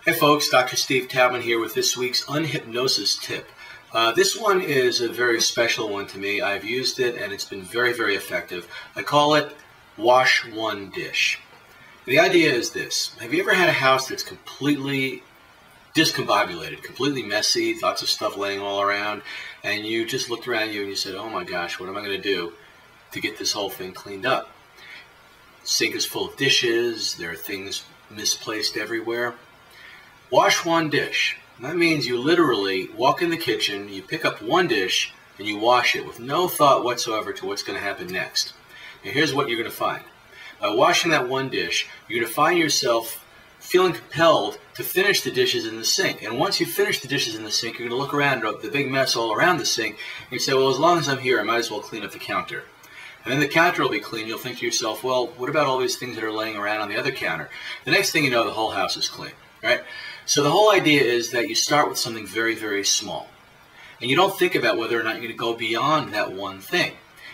Hey folks, Dr. Steve Taubman here with this week's Unhypnosis tip. This one is a very special one to me. I've used it and it's been very, very effective. I call it Wash One Dish. The idea is this. Have you ever had a house that's completely discombobulated, completely messy, lots of stuff laying all around, and you just looked around you and you said, oh my gosh, what am I going to do to get this whole thing cleaned up? Sink is full of dishes, there are things misplaced everywhere. Wash one dish. That means you literally walk in the kitchen, you pick up one dish, and you wash it with no thought whatsoever to what's going to happen next. And here's what you're going to find. By washing that one dish, you're going to find yourself feeling compelled to finish the dishes in the sink. And once you finish the dishes in the sink, you're going to look around at the big mess all around the sink, and you say, well, as long as I'm here, I might as well clean up the counter. And then the counter will be clean. You'll think to yourself, well, what about all these things that are laying around on the other counter? The next thing you know, the whole house is clean, right? So the whole idea is that you start with something very, very small. And you don't think about whether or not you're going to go beyond that one thing.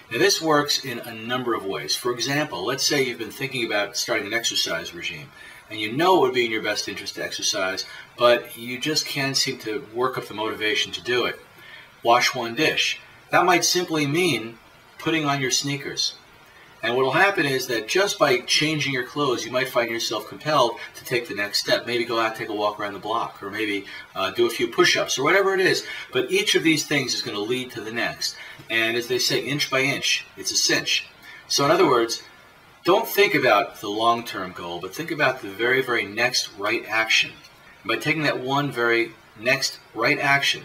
Now this works in a number of ways. For example, let's say you've been thinking about starting an exercise regime, and you know it would be in your best interest to exercise, but you just can't seem to work up the motivation to do it. Wash one dish. That might simply mean putting on your sneakers. And what will happen is that just by changing your clothes, you might find yourself compelled to take the next step. Maybe go out, take a walk around the block, or maybe do a few push-ups, or whatever it is. But each of these things is going to lead to the next. And as they say, inch by inch, it's a cinch. So in other words, don't think about the long-term goal, but think about the very, very next right action. And by taking that one very next right action,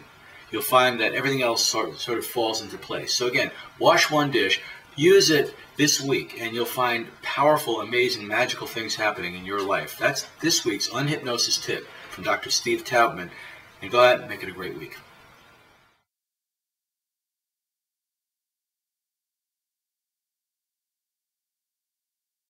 you'll find that everything else sort of falls into place. So again, wash one dish, use it this week, and you'll find powerful, amazing, magical things happening in your life. That's this week's Unhypnosis tip from Dr. Steve Taubman. And go ahead and make it a great week.